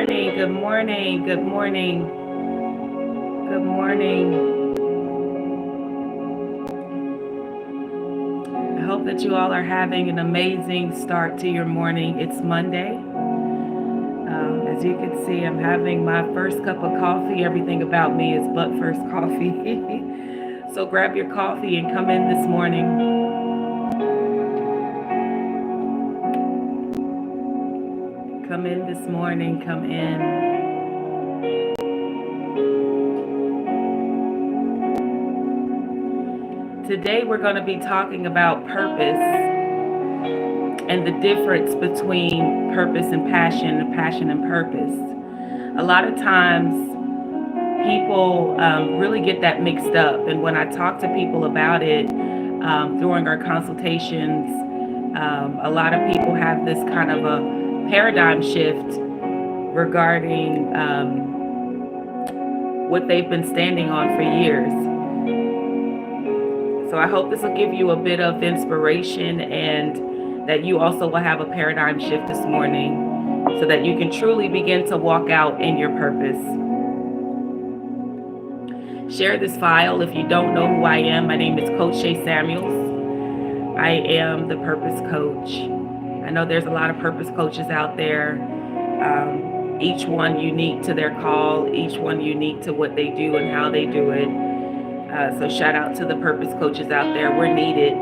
morning, good morning, good morning, good morning. I hope that you all are having an amazing start to your morning. It's Monday. As you can see, I'm having my first cup of coffee. Everything about me is but first coffee. So grab your coffee and come in this morning. Come in this morning, come in. Today we're going to be talking about purpose and the difference between purpose and passion and purpose. A lot of times people really get that mixed up. And when I talk to people about it during our consultations, a lot of people have this kind of a paradigm shift regarding what they've been standing on for years. So I hope this will give you a bit of inspiration and that you also will have a paradigm shift this morning so that you can truly begin to walk out in your purpose. Share this file. If you don't know who I am, my name is Coach Shay Samuels. I am the Purpose Coach. I know there's a lot of purpose coaches out there, each one unique to their call, each one unique to what they do and how they do it. So shout out to the purpose coaches out there. We're needed.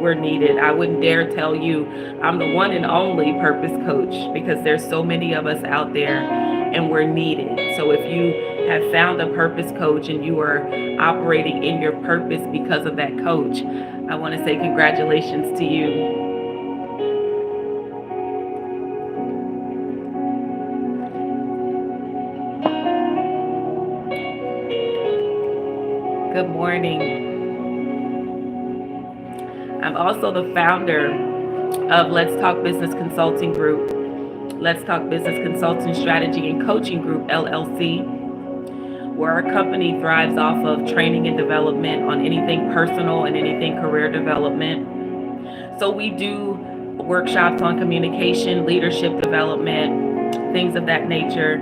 We're needed. I wouldn't dare tell you I'm the one and only purpose coach because there's so many of us out there and we're needed. So if you have found a purpose coach and you are operating in your purpose because of that coach, I want to say congratulations to you. Good morning. I'm also the founder of Let's Talk Business Consulting Group, Let's Talk Business Consulting Strategy and Coaching Group, LLC, where our company thrives off of training and development on anything personal and anything career development. So we do workshops on communication, leadership development, things of that nature,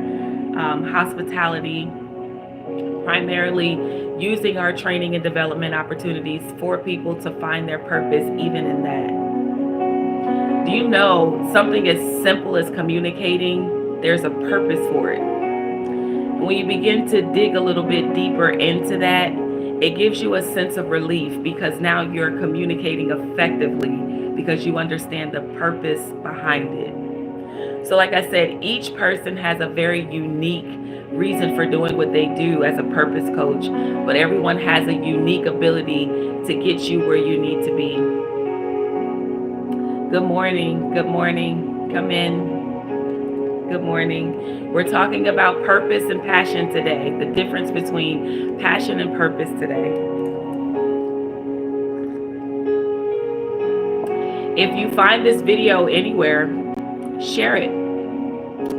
hospitality, primarily using our training and development opportunities for people to find their purpose even in that. Do you know something as simple as communicating, there's a purpose for it? When you begin to dig a little bit deeper into that, it gives you a sense of relief because now you're communicating effectively because you understand the purpose behind it. So like I said, each person has a very unique reason for doing what they do as a purpose coach, but everyone has a unique ability to get you where you need to be. Good morning. Good morning. Come in. Good morning. We're talking about purpose and passion today, the difference between passion and purpose today. If you find this video anywhere, share it.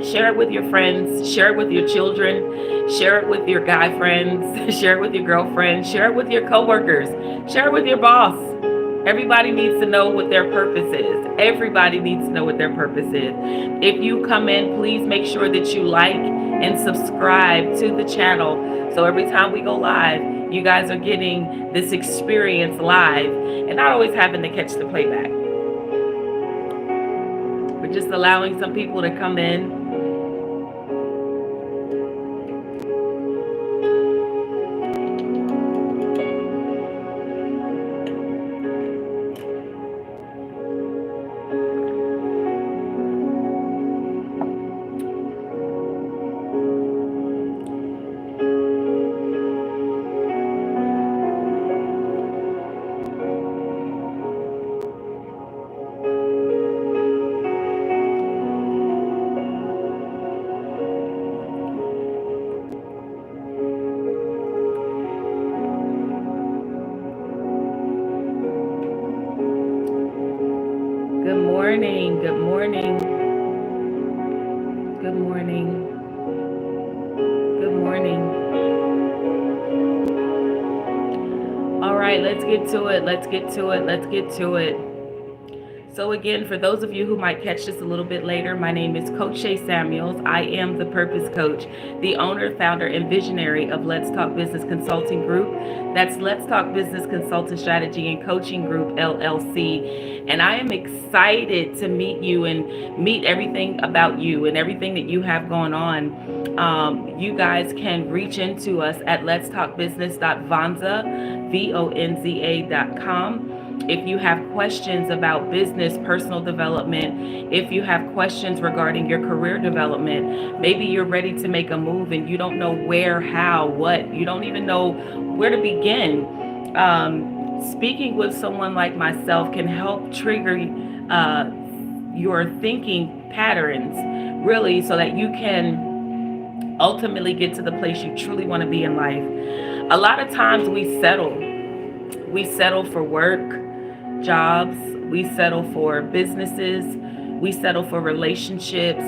Share it with your friends, share it with your children, share it with your guy friends, share it with your girlfriend, share it with your coworkers, share it with your boss. Everybody needs to know what their purpose is. Everybody needs to know what their purpose is. If you come in, please make sure that you like and subscribe to the channel. So every time we go live, you guys are getting this experience live and not always having to catch the playback. We're just allowing some people to come in. Good morning. Good morning. Good morning. All right, let's get to it. Let's get to it. So again, for those of you who might catch this a little bit later, my name is Coach Shay Samuels. I am the Purpose Coach, the owner, founder, and visionary of Let's Talk Business Consulting Group. That's Let's Talk Business Consulting Strategy and Coaching Group, LLC. And I am excited to meet you and meet everything about you and everything that you have going on. You guys can reach into us at letstalkbusiness.vonza, VONZA.com. If you have questions about business, personal development, if you have questions regarding your career development, maybe you're ready to make a move and you don't know where, how, what, you don't even know where to begin. Speaking with someone like myself can help trigger your thinking patterns, really, so that you can ultimately get to the place you truly want to be in life. A lot of times we settle. We settle for work, jobs, we settle for businesses, we settle for relationships,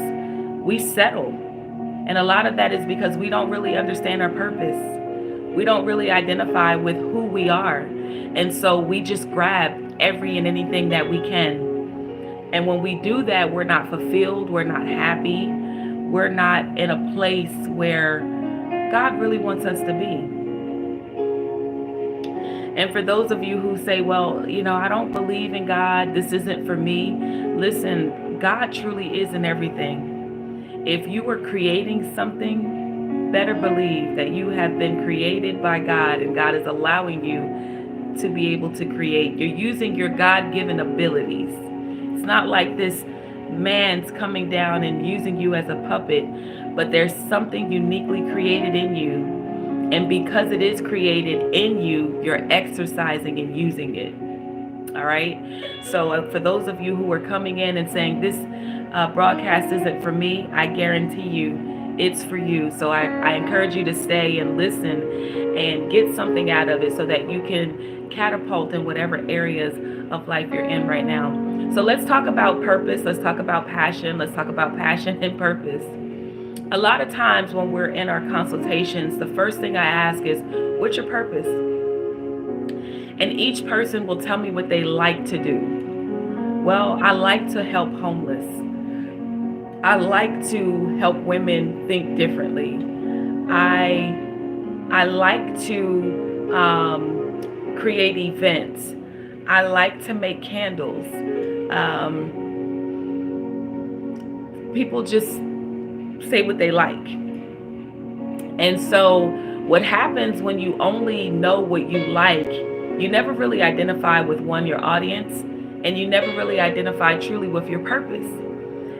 we settle. And a lot of that is because we don't really understand our purpose. We don't really identify with who we are. And so we just grab every and anything that we can. And when we do that, we're not fulfilled, we're not happy, we're not in a place where God really wants us to be. And for those of you who say, well, I don't believe in God, this isn't for me. Listen, God truly is in everything. If you were creating something, better believe that you have been created by God and God is allowing you to be able to create. You're using your God-given abilities. It's not like this man's coming down and using you as a puppet, but there's something uniquely created in you. And because it is created in you, you're exercising and using it. All right. So for those of you who are coming in and saying this broadcast isn't for me, I guarantee you it's for you. So I encourage you to stay and listen and get something out of it so that you can catapult in whatever areas of life you're in right now. So let's talk about purpose. Let's talk about passion. Let's talk about passion and purpose. A lot of times when we're in our consultations, the first thing I ask is, what's your purpose? And each person will tell me what they like to do. Well, I like to help homeless. I like to help women think differently. I like to create events. I like to make candles. People just say what they like. And so what happens when you only know what you like, you never really identify with your audience, and you never really identify truly with your purpose.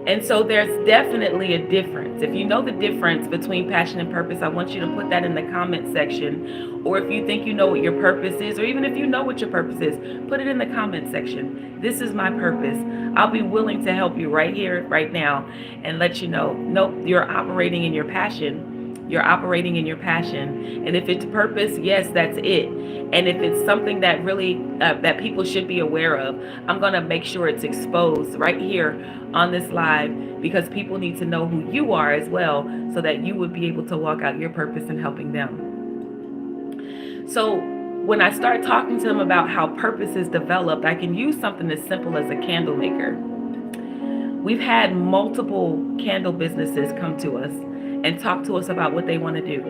And so there's definitely a difference. If you know the difference between passion and purpose, I want you to put that in the comment section. Or if you think you know what your purpose is, or even if you know what your purpose is, put it in the comment section. This is my purpose. I'll be willing to help you right here, right now, and let you know, nope, you're operating in your passion. You're operating in your passion. And if it's purpose, yes, that's it. And if it's something that really, that people should be aware of, I'm going to make sure it's exposed right here on this live, because people need to know who you are as well, so that you would be able to walk out your purpose in helping them. So when I start talking to them about how purpose is developed, I can use something as simple as a candle maker. We've had multiple candle businesses come to us and talk to us about what they want to do.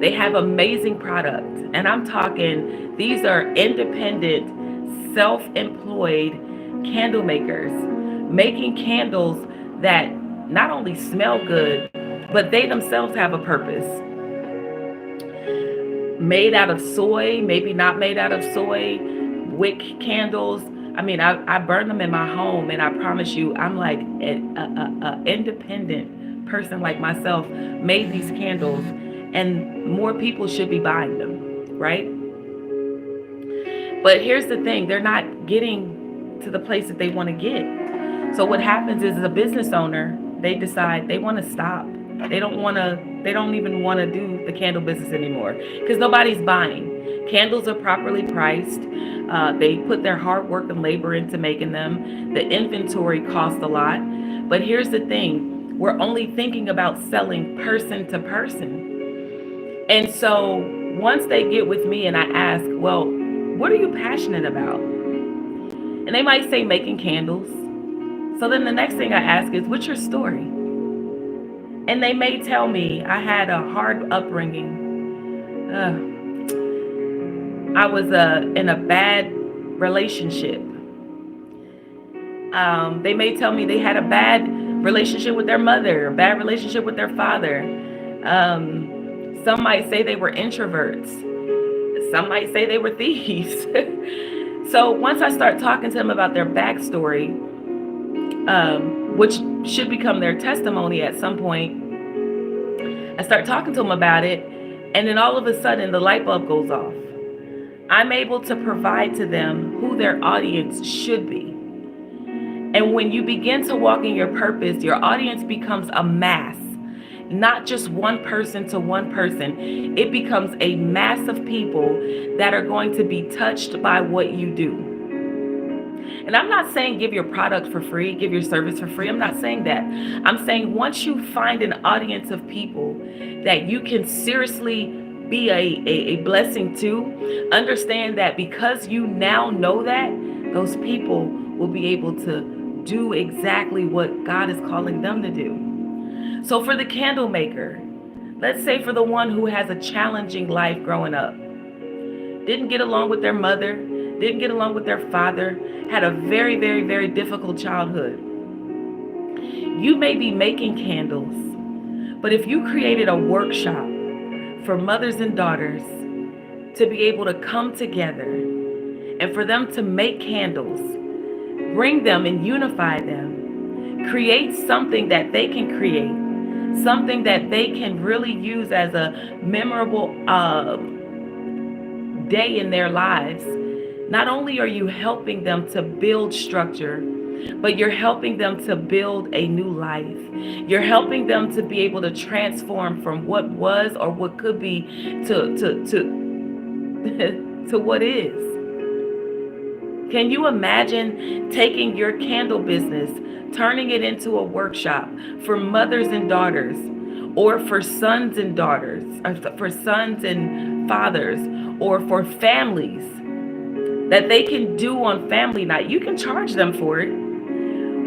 They have amazing products, and I'm talking, these are independent, self-employed candle makers, making candles that not only smell good, but they themselves have a purpose. Made out of soy, maybe not made out of soy, wick candles. I mean, I burn them in my home, and I promise you, I'm like an independent person like myself made these candles, and more people should be buying them, right? But here's the thing, they're not getting to the place that they want to get. So what happens is, as a business owner, they decide they want to stop. They don't even want to do the candle business anymore, because nobody's buying. Candles are properly priced. They put their hard work and labor into making them. The inventory costs a lot. But here's the thing, we're only thinking about selling person to person. And so once they get with me and I ask, well, what are you passionate about? And they might say making candles. So then the next thing I ask is, what's your story? And they may tell me, I had a hard upbringing. I was in a bad relationship. They may tell me they had a bad relationship with their mother, a bad relationship with their father. Some might say they were introverts. Some might say they were thieves. So once I start talking to them about their backstory, which should become their testimony at some point, I start talking to them about it, and then all of a sudden the light bulb goes off. I'm able to provide to them who their audience should be. And when you begin to walk in your purpose, your audience becomes a mass, not just one person to one person. It becomes a mass of people that are going to be touched by what you do. And I'm not saying give your product for free, give your service for free. I'm not saying that. I'm saying once you find an audience of people that you can seriously be a blessing to, understand that because you now know that, those people will be able to do exactly what God is calling them to do. So for the candle maker, let's say for the one who has a challenging life growing up, didn't get along with their mother, didn't get along with their father, had a very, very, very difficult childhood. You may be making candles, but if you created a workshop for mothers and daughters to be able to come together and for them to make candles, bring them and unify them, create something that they can create, something that they can really use as a memorable day in their lives. Not only are you helping them to build structure, but you're helping them to build a new life. You're helping them to be able to transform from what was or what could be to to what is. Can you imagine taking your candle business, turning it into a workshop for mothers and daughters, or for sons and daughters, or for sons and fathers, or for families that they can do on family night? You can charge them for it,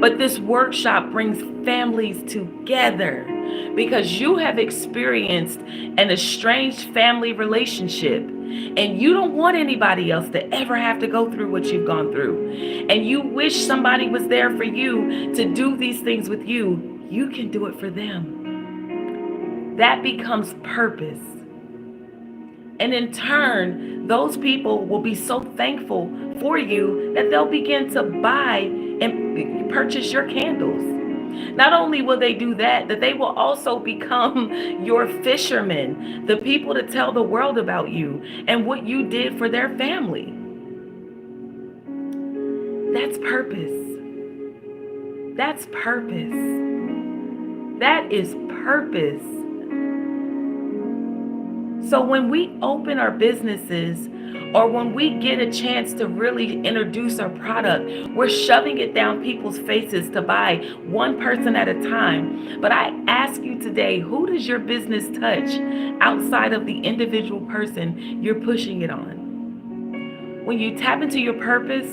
but this workshop brings families together because you have experienced an estranged family relationship. And you don't want anybody else to ever have to go through what you've gone through. And you wish somebody was there for you to do these things with you. You can do it for them. That becomes purpose. And in turn, those people will be so thankful for you that they'll begin to buy and purchase your candles. Not only will they do that, that they will also become your fishermen, the people to tell the world about you and what you did for their family. That's purpose. That's purpose. That is purpose. So when we open our businesses, or when we get a chance to really introduce our product, we're shoving it down people's faces to buy one person at a time. But I ask you today, who does your business touch outside of the individual person you're pushing it on? When you tap into your purpose,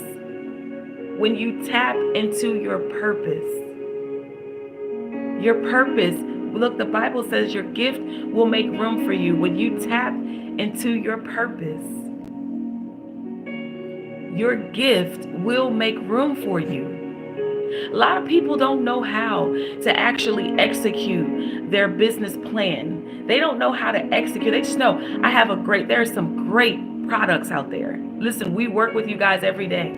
look, the Bible says your gift will make room for you. When you tap into your purpose, your gift will make room for you. A lot of people don't know how to actually execute their business plan. They don't know how to execute. They just know there are some great products out there. Listen, we work with you guys every day.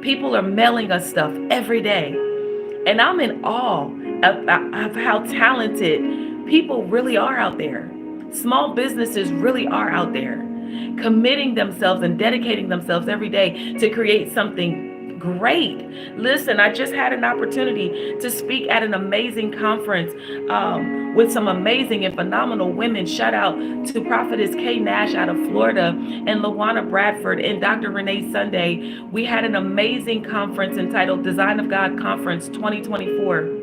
People are mailing us stuff every day. And I'm in awe of how talented people really are out there. Small businesses really are out there, committing themselves and dedicating themselves every day to create something great. Listen, I just had an opportunity to speak at an amazing conference with some amazing and phenomenal women. Shout out to Prophetess Kay Nash out of Florida and Lawana Bradford and Dr. Renee Sunday. We had an amazing conference entitled Design of God Conference 2024.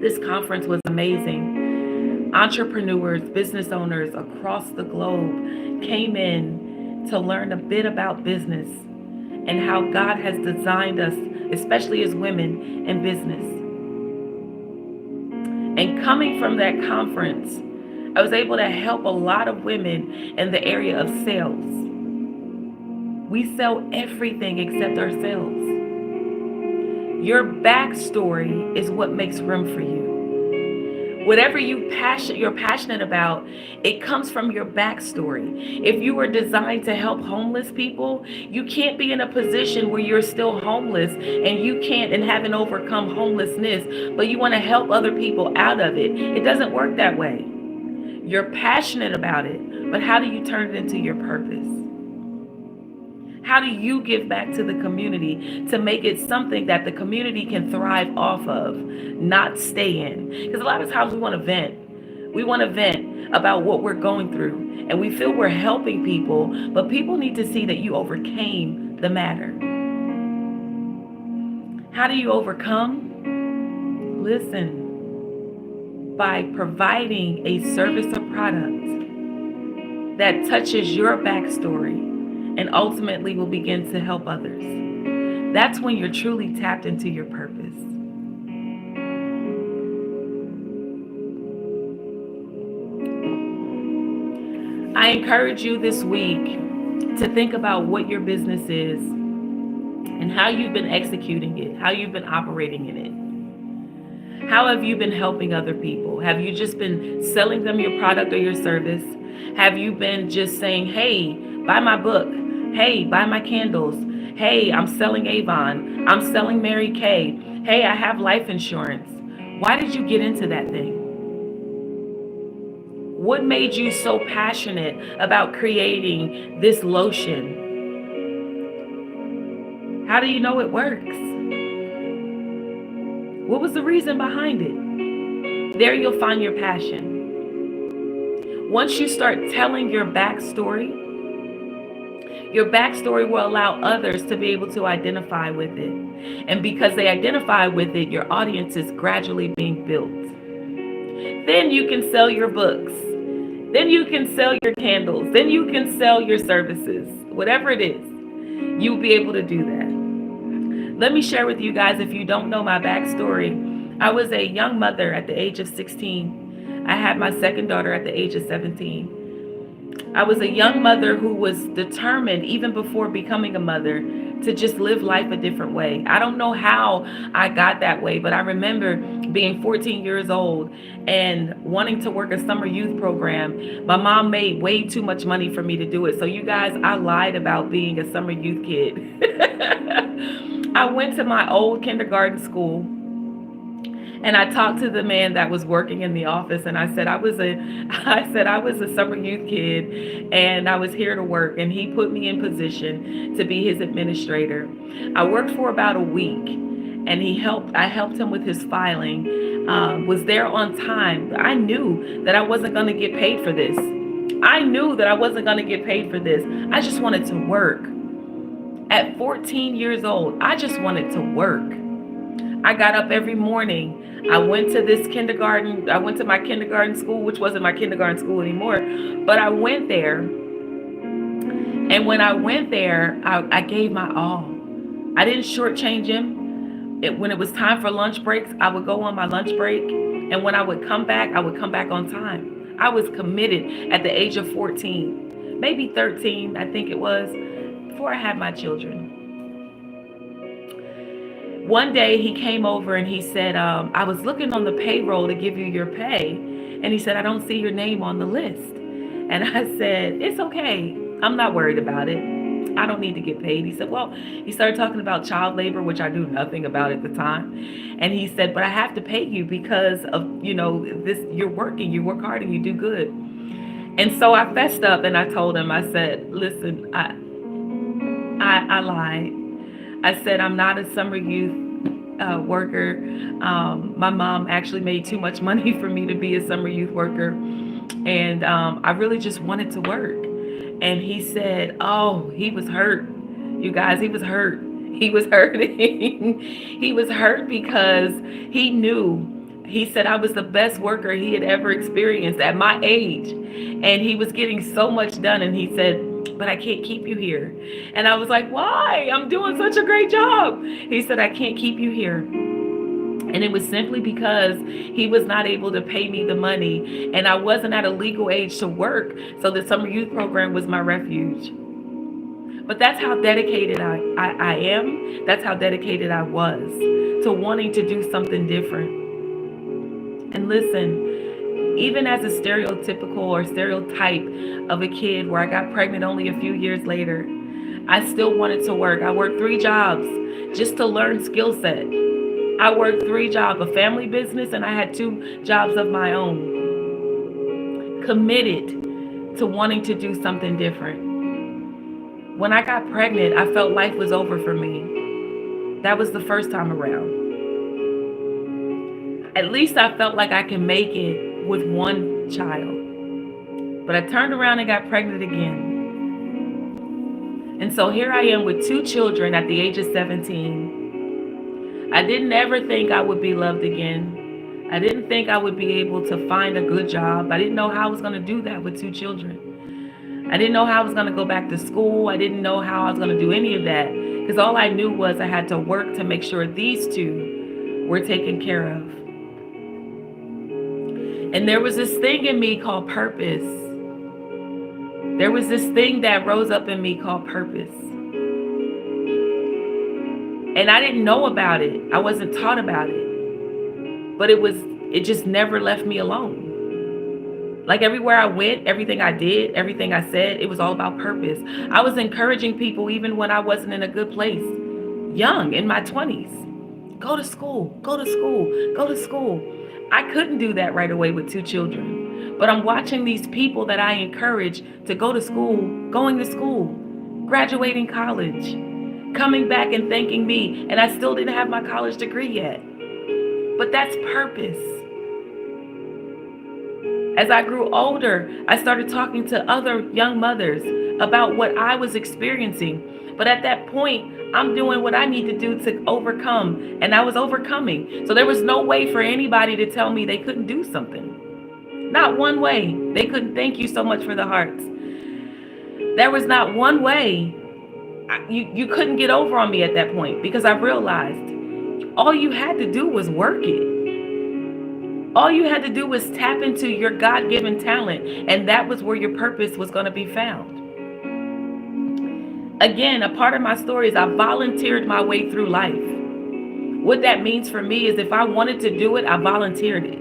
This conference was amazing. Entrepreneurs, business owners across the globe came in to learn a bit about business. and how God has designed us, especially as women in business. And coming from that conference, I was able to help a lot of women in the area of sales. We sell everything except ourselves. Your backstory is what makes room for you. Whatever you're passionate about, it comes from your backstory. If you were designed to help homeless people, you can't be in a position where you're still homeless and you can't and haven't overcome homelessness, but you want to help other people out of it. It doesn't work that way. You're passionate about it, but how do you turn it into your purpose? How do you give back to the community to make it something that the community can thrive off of, not stay in? Because a lot of times we want to vent. We want to vent about what we're going through, and we feel we're helping people, but people need to see that you overcame the matter. How do you overcome? Listen, by providing a service or product that touches your backstory and ultimately will begin to help others. That's when you're truly tapped into your purpose. I encourage you this week to think about what your business is and how you've been executing it, how you've been operating in it. How have you been helping other people? Have you just been selling them your product or your service? Have you been just saying, hey, buy my book? Hey, buy my candles. Hey, I'm selling Avon. I'm selling Mary Kay. Hey, I have life insurance. Why did you get into that thing? What made you so passionate about creating this lotion? How do you know it works? What was the reason behind it? There you'll find your passion. Once you start telling your backstory will allow others to be able to identify with it. And because they identify with it, your audience is gradually being built. Then you can sell your books. Then you can sell your candles. Then you can sell your services. Whatever it is, you'll be able to do that. Let me share with you guys, if you don't know my backstory, I was a young mother at the age of 16. I had my second daughter at the age of 17. I was a young mother who was determined, even before becoming a mother, to just live life a different way. I don't know how I got that way, but I remember being 14 years old and wanting to work a summer youth program. My mom made way too much money for me to do it. So you guys, I lied about being a summer youth kid. I went to my old kindergarten school. And I talked to the man that was working in the office, and I said I was a summer youth kid, and I was here to work. And he put me in position to be his administrator. I worked for about a week, and I helped him with his filing. Was there on time. I knew that I wasn't going to get paid for this. I just wanted to work. At 14 years old, I just wanted to work. I got up every morning. I went to my kindergarten school, which wasn't my kindergarten school anymore, but I went there. And when I went there, I gave my all. I didn't shortchange him. When it was time for lunch breaks, I would go on my lunch break. And when I would come back on time. I was committed at the age of 14, maybe 13, I think it was, before I had my children. One day he came over and he said, I was looking on the payroll to give you your pay. And he said, I don't see your name on the list. And I said, it's okay. I'm not worried about it. I don't need to get paid. He said, well, he started talking about child labor, which I knew nothing about at the time. And he said, but I have to pay you because of, this, you're working, you work hard and you do good. And so I fessed up and I told him, I said, listen, I lied. I said, I'm not a summer youth worker. My mom actually made too much money for me to be a summer youth worker. And I really just wanted to work. And he said, oh, he was hurt. You guys, he was hurt. He was hurting. He was hurt because he knew. He said I was the best worker he had ever experienced at my age. And he was getting so much done. And he said, but I can't keep you here. And I was like, why? I'm doing such a great job. He said, I can't keep you here. And it was simply because he was not able to pay me the money, and I wasn't at a legal age to work. So the summer youth program was my refuge. But that's how dedicated I am. That's how dedicated I was to wanting to do something different. And listen, even as a stereotypical or stereotype of a kid where I got pregnant only a few years later, I still wanted to work. I worked 3 jobs just to learn skill set. I worked 3 jobs, a family business, and I had 2 jobs of my own. Committed to wanting to do something different. When I got pregnant, I felt life was over for me. That was the first time around. At least I felt like I could make it with 1 child. But I turned around and got pregnant again. And so here I am with 2 children at the age of 17. I didn't ever think I would be loved again. I didn't think I would be able to find a good job. I didn't know how I was going to do that with 2 children. I didn't know how I was going to go back to school. I didn't know how I was going to do any of that, because all I knew was I had to work to make sure these 2 were taken care of. And there was this thing in me called purpose. There was this thing that rose up in me called purpose. And I didn't know about it. I wasn't taught about it. But it just never left me alone. Like everywhere I went, everything I did, everything I said, it was all about purpose. I was encouraging people even when I wasn't in a good place. Young, in my 20s. Go to school, go to school, go to school. I couldn't do that right away with 2 children. But I'm watching these people that I encourage to go to school, going to school, graduating college, coming back and thanking me. And I still didn't have my college degree yet. But that's purpose. As I grew older, I started talking to other young mothers about what I was experiencing. But at that point, I'm doing what I need to do to overcome. And I was overcoming. So there was no way for anybody to tell me they couldn't do something. Not one way. They couldn't thank you so much for the hearts. There was not one way. You couldn't get over on me at that point, because I realized all you had to do was work it. All you had to do was tap into your God-given talent, and that was where your purpose was going to be found. Again, a part of my story is I volunteered my way through life. What that means for me is if I wanted to do it, I volunteered it.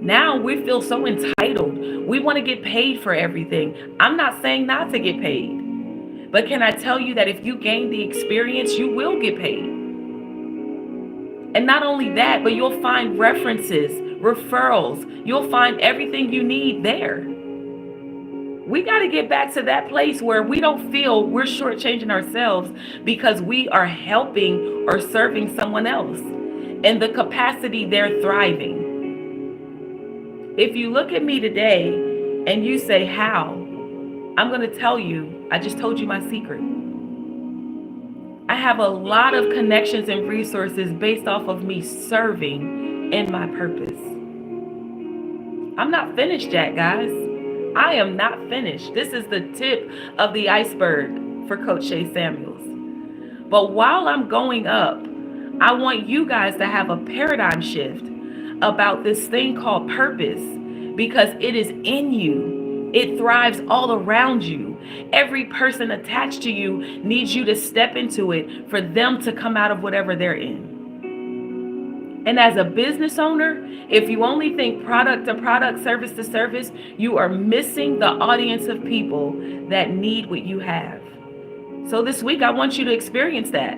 Now we feel so entitled. We want to get paid for everything. I'm not saying not to get paid. But can I tell you that if you gain the experience, you will get paid. And not only that, but you'll find references, referrals. You'll find everything you need there. We got to get back to that place where we don't feel we're shortchanging ourselves because we are helping or serving someone else in the capacity they're thriving. If you look at me today and you say, how? I'm going to tell you, I just told you my secret. I have a lot of connections and resources based off of me serving in my purpose. I'm not finished yet, guys. I am not finished. This is the tip of the iceberg for Coach Shay Samuels. But while I'm going up, I want you guys to have a paradigm shift about this thing called purpose, because it is in you. It thrives all around you. Every person attached to you needs you to step into it for them to come out of whatever they're in. And as a business owner, if you only think product to product, service to service, you are missing the audience of people that need what you have. So this week, I want you to experience that.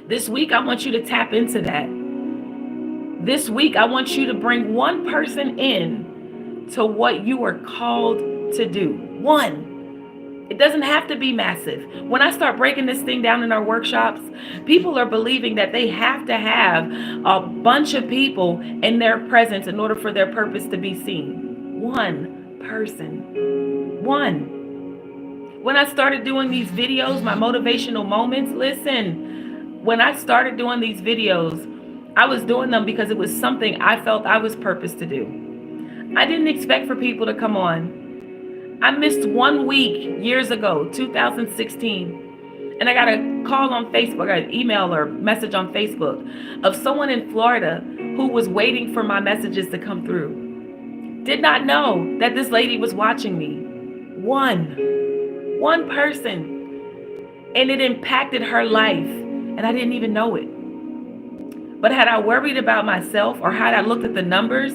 This week, I want you to tap into that. This week, I want you to bring one person in to what you are called to do. One. It doesn't have to be massive. When I start breaking this thing down in our workshops, people are believing that they have to have a bunch of people in their presence in order for their purpose to be seen. One person. One. When I started doing these videos, my motivational moments, listen, when I started doing these videos, I was doing them because it was something I felt I was purposed to do. I didn't expect for people to come on. I missed 1 week years ago, 2016. And I got a call on Facebook, I got an email or message on Facebook of someone in Florida who was waiting for my messages to come through. Did not know that this lady was watching me. One person. And it impacted her life. And I didn't even know it. But had I worried about myself or had I looked at the numbers,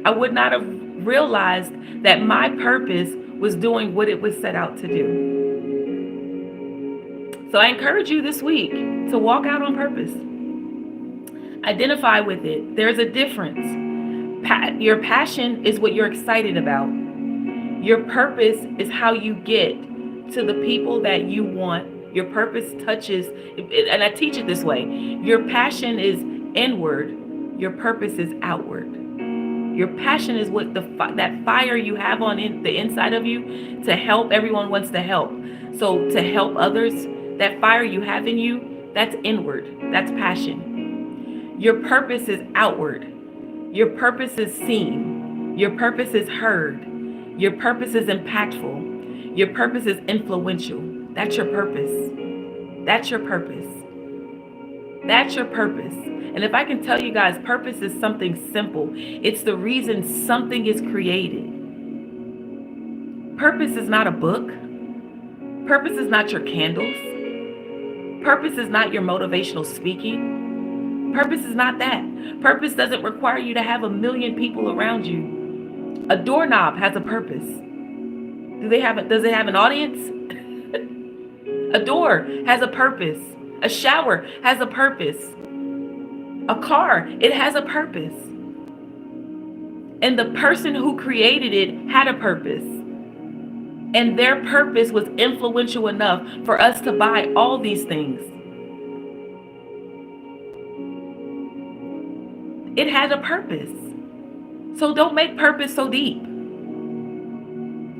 I would not have realized that my purpose was doing what it was set out to do. So I encourage you this week to walk out on purpose. Identify with it. There's a difference. Your passion is what you're excited about. Your purpose is how you get to the people that you want. Your purpose touches, and I teach it this way. Your passion is inward. Your purpose is outward. Your passion is what that fire you have on the inside of you to help. Everyone wants to help. So to help others, that fire you have in you, that's inward. That's passion. Your purpose is outward. Your purpose is seen. Your purpose is heard. Your purpose is impactful. Your purpose is influential. That's your purpose. That's your purpose. That's your purpose. And if I can tell you guys, purpose is something simple. It's the reason something is created. Purpose is not a book. Purpose is not your candles. Purpose is not your motivational speaking. Purpose is not that. Purpose doesn't require you to have 1 million people around you. A doorknob has a purpose. Does it have an audience? A door has a purpose. A shower has a purpose. A car, it has a purpose. And the person who created it had a purpose. And their purpose was influential enough for us to buy all these things. It had a purpose. So don't make purpose so deep.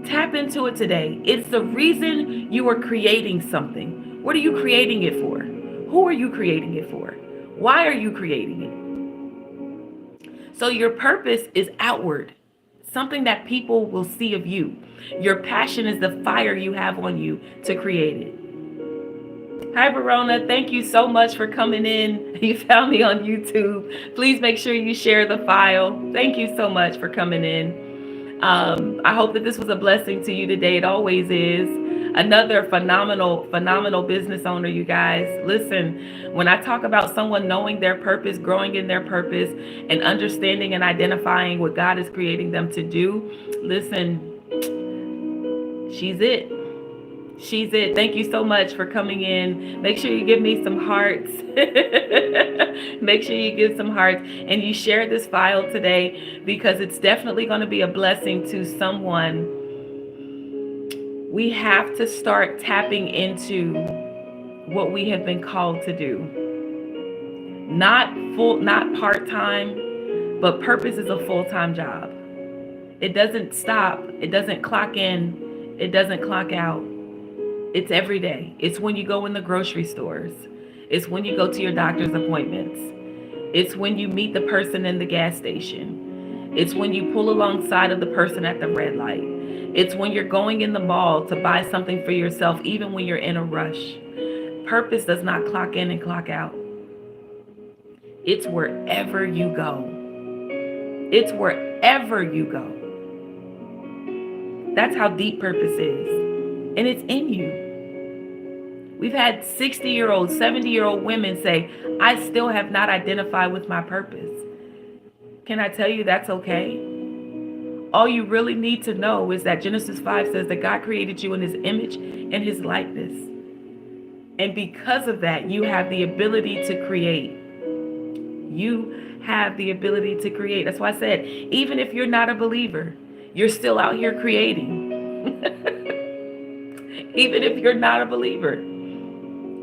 Tap into it today. It's the reason you are creating something. What are you creating it for? Who are you creating it for? Why are you creating it? So your purpose is outward, something that people will see of you. Your passion is the fire you have on you to create it. Hi, Verona. Thank you so much for coming in. You found me on YouTube. Please make sure you share the file. Thank you so much for coming in. I hope that this was a blessing to you today. It always is. Another phenomenal business owner, you guys. Listen, when I talk about someone knowing their purpose, growing in their purpose, and understanding and identifying what God is creating them to do, listen, she's it. She's it. Thank you so much for coming in. Make sure you give me some hearts. Make sure you give some hearts and you share this file today because it's definitely going to be a blessing to someone. We have to start tapping into what we have been called to do. Not part-time, but purpose is a full-time job. It doesn't stop. It doesn't clock in. It doesn't clock out. It's every day. It's when you go in the grocery stores. It's when you go to your doctor's appointments. It's when you meet the person in the gas station. It's when you pull alongside of the person at the red light. It's when you're going in the mall to buy something for yourself, even when you're in a rush. Purpose does not clock in and clock out. It's wherever you go. It's wherever you go. That's how deep purpose is. And it's in you. We've had 60-year-old, 70-year-old women say, I still have not identified with my purpose. Can I tell you that's okay? All you really need to know is that Genesis 5 says that God created you in his image and his likeness. And because of that, you have the ability to create. You have the ability to create. That's why I said, even if you're not a believer, you're still out here creating. Even if you're not a believer.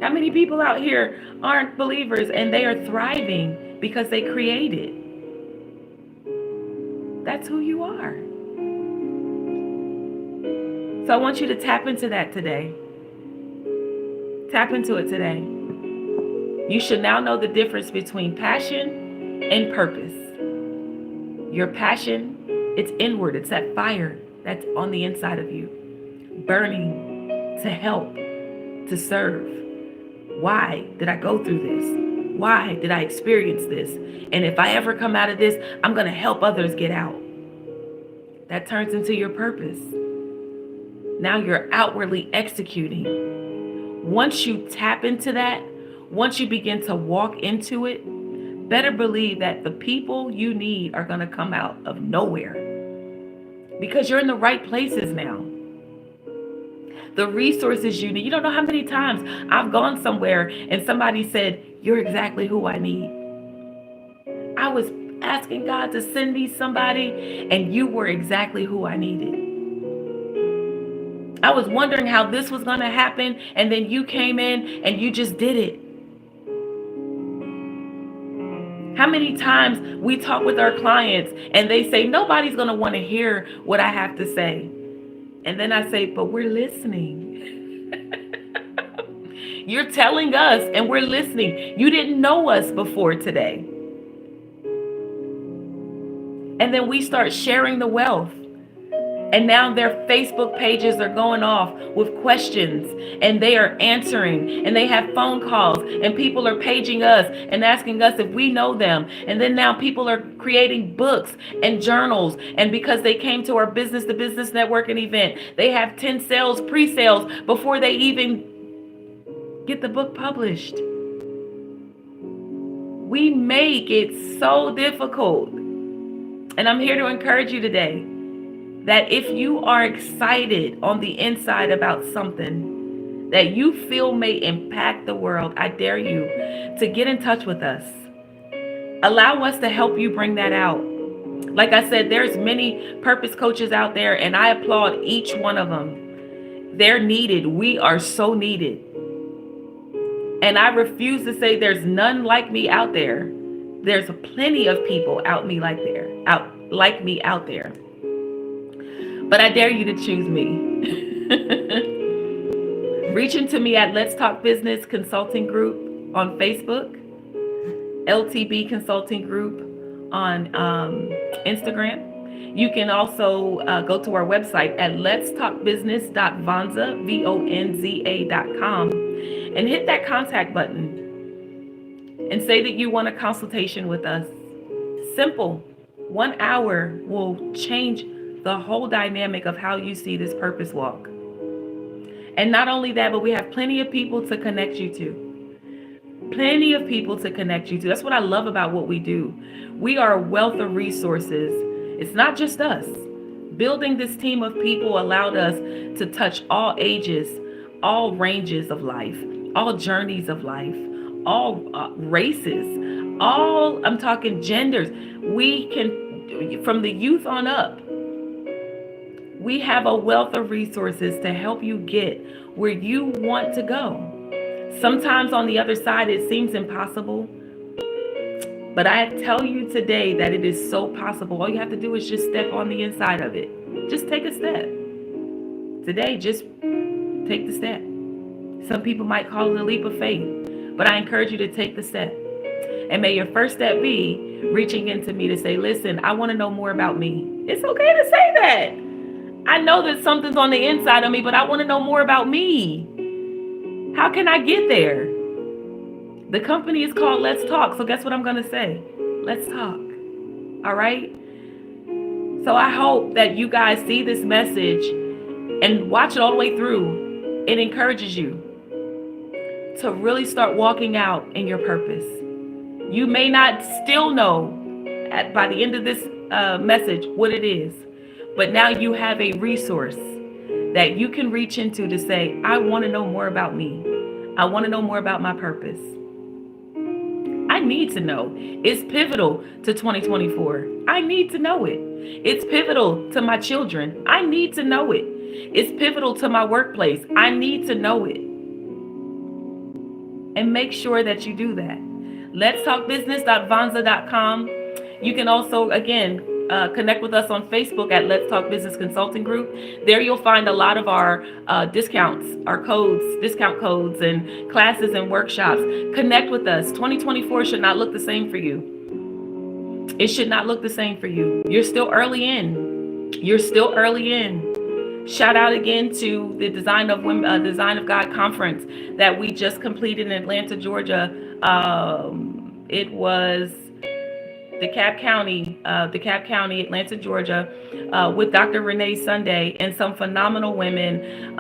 How many people out here aren't believers and they are thriving because they created? That's who you are. So I want you to tap into that today. Tap into it today. You should now know the difference between passion and purpose. Your passion, it's inward. It's that fire that's on the inside of you. burning to help, to serve. Why did I go through this? Why did I experience this? And if I ever come out of this, I'm going to help others get out. That turns into your purpose. Now you're outwardly executing. Once you tap into that, once you begin to walk into it, better believe that the people you need are going to come out of nowhere, because you're in the right places now. The resources you need. You don't know how many times I've gone somewhere and somebody said, "You're exactly who I need." I was asking God to send me somebody, and you were exactly who I needed. I was wondering how this was going to happen, and then you came in and you just did it. How many times we talk with our clients and they say, "Nobody's going to want to hear what I have to say." And then I say, "But we're listening." You're telling us and we're listening. You didn't know us before today. And then we start sharing the wealth. And now their Facebook pages are going off with questions, and they are answering, and they have phone calls, and people are paging us and asking us if we know them. And then now people are creating books and journals. And because they came to our business to business networking event, they have 10 sales, pre-sales before they even get the book published. We make it so difficult. And I'm here to encourage you today that if you are excited on the inside about something that you feel may impact the world, I dare you to get in touch with us. Allow us to help you bring that out. Like I said, there's many purpose coaches out there, and I applaud each one of them. They're needed. We are so needed. And I refuse to say there's none like me out there. There's plenty of people out like me out there. But I dare you to choose me. Reach into me at Let's Talk Business Consulting Group on Facebook, LTB Consulting Group on Instagram. You can also go to our website at letstalkbusiness.vonza.com and hit that contact button and say that you want a consultation with us. Simple. 1 hour will change the whole dynamic of how you see this purpose walk. And not only that, but we have plenty of people to connect you to. Plenty of people to connect you to. That's what I love about what we do. We are a wealth of resources. It's not just us. Building this team of people allowed us to touch all ages, all ranges of life, all journeys of life, all races, I'm talking genders. We can, from the youth on up, we have a wealth of resources to help you get where you want to go. Sometimes on the other side, it seems impossible. But I tell you today that it is so possible. All you have to do is just step on the inside of it. Just take a step. Today, just take the step. Some people might call it a leap of faith, but I encourage you to take the step. And may your first step be reaching into me to say, "Listen, I want to know more about me." It's okay to say that. I know that something's on the inside of me, but I want to know more about me. How can I get there? The company is called Let's Talk. So guess what I'm going to say? Let's talk. All right? So I hope that you guys see this message and watch it all the way through. It encourages you to really start walking out in your purpose. You may not still know by the end of this message what it is, but now you have a resource that you can reach into to say, "I want to know more about me. I want to know more about my purpose. I need to know." It's pivotal to 2024. I need to know it. It's pivotal to my children. I need to know it. It's pivotal to my workplace. I need to know it. And make sure that you do that. Let's talkbusiness.vonza.com. You can also, again, connect with us on Facebook at Let's Talk Business Consulting Group. There you'll find a lot of our discounts, our codes, discount codes and classes and workshops. Connect with us. 2024 should not look the same for you. It should not look the same for you. You're still early in. You're still early in. Shout out again to the Design of God conference that we just completed in Atlanta, Georgia. It was DeKalb County, Atlanta, Georgia, with Dr. Renee Sunday and some phenomenal women.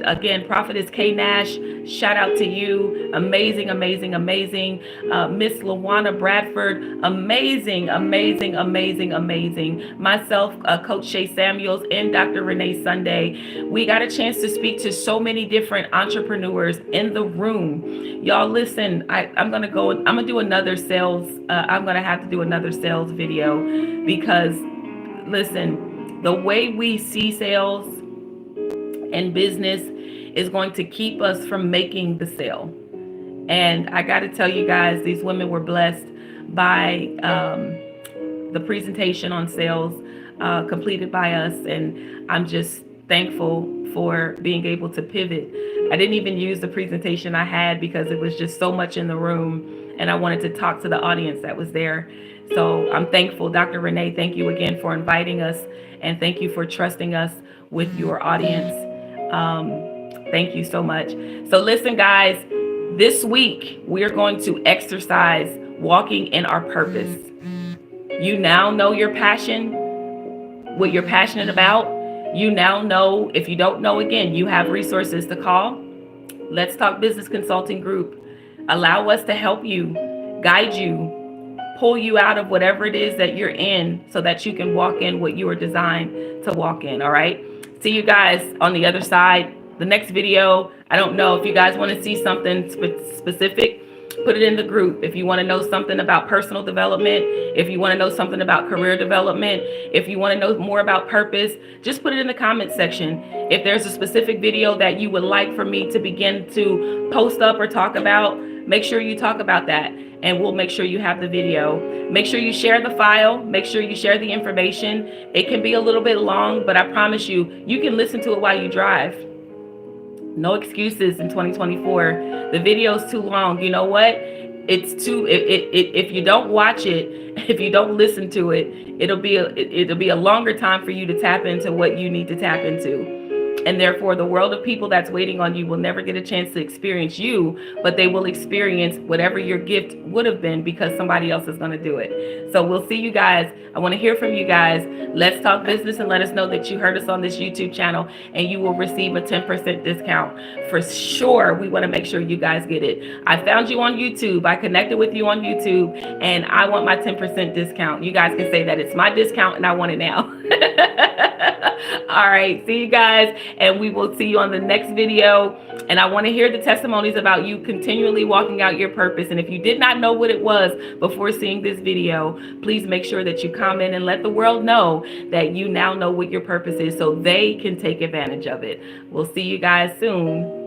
Again, Prophetess K. Nash, shout out to you. Amazing, amazing, amazing. Miss Lawana Bradford, amazing, amazing, amazing, amazing. Myself, Coach Shay Samuels, and Dr. Renee Sunday. We got a chance to speak to so many different entrepreneurs in the room. Y'all listen, I'm going to do another sales. I'm going to have to do another sales video because listen, the way we see sales and business is going to keep us from making the sale. And I got to tell you guys, these women were blessed by the presentation on sales completed by us. And I'm just thankful for being able to pivot. I didn't even use the presentation I had because it was just so much in the room and I wanted to talk to the audience that was there. So I'm thankful. Dr. Renee, thank you again for inviting us and thank you for trusting us with your audience. Thank you so much. So listen, guys, this week we are going to exercise walking in our purpose. You now know your passion, what you're passionate about. You now know, if you don't know, again, you have resources to call. Let's Talk Business Consulting Group. Allow us to help you, guide you, pull you out of whatever it is that you're in so that you can walk in what you were designed to walk in. All right. See you guys on the other side. The next video, I don't know if you guys want to see something specific, put it in the group. If you want to know something about personal development, if you want to know something about career development, if you want to know more about purpose, just put it in the comment section. If there's a specific video that you would like for me to begin to post up or talk about, make sure you talk about that and we'll make sure you have the video. Make sure you share the file. Make sure you share the information. It can be a little bit long, but I promise you, you can listen to it while you drive. No excuses in 2024. The video's too long. You know what? It's too. If you don't watch it, if you don't listen to it, it'll be a longer time for you to tap into what you need to tap into. And therefore, the world of people that's waiting on you will never get a chance to experience you, but they will experience whatever your gift would have been because somebody else is going to do it. So we'll see you guys. I want to hear from you guys. Let's Talk Business and let us know that you heard us on this YouTube channel and you will receive a 10% discount. For sure, we want to make sure you guys get it. I found you on YouTube. I connected with you on YouTube and I want my 10% discount. You guys can say that it's my discount and I want it now. All right. See you guys. And we will see you on the next video. And I want to hear the testimonies about you continually walking out your purpose. And if you did not know what it was before seeing this video, please make sure that you comment and let the world know that you now know what your purpose is so they can take advantage of it. We'll see you guys soon.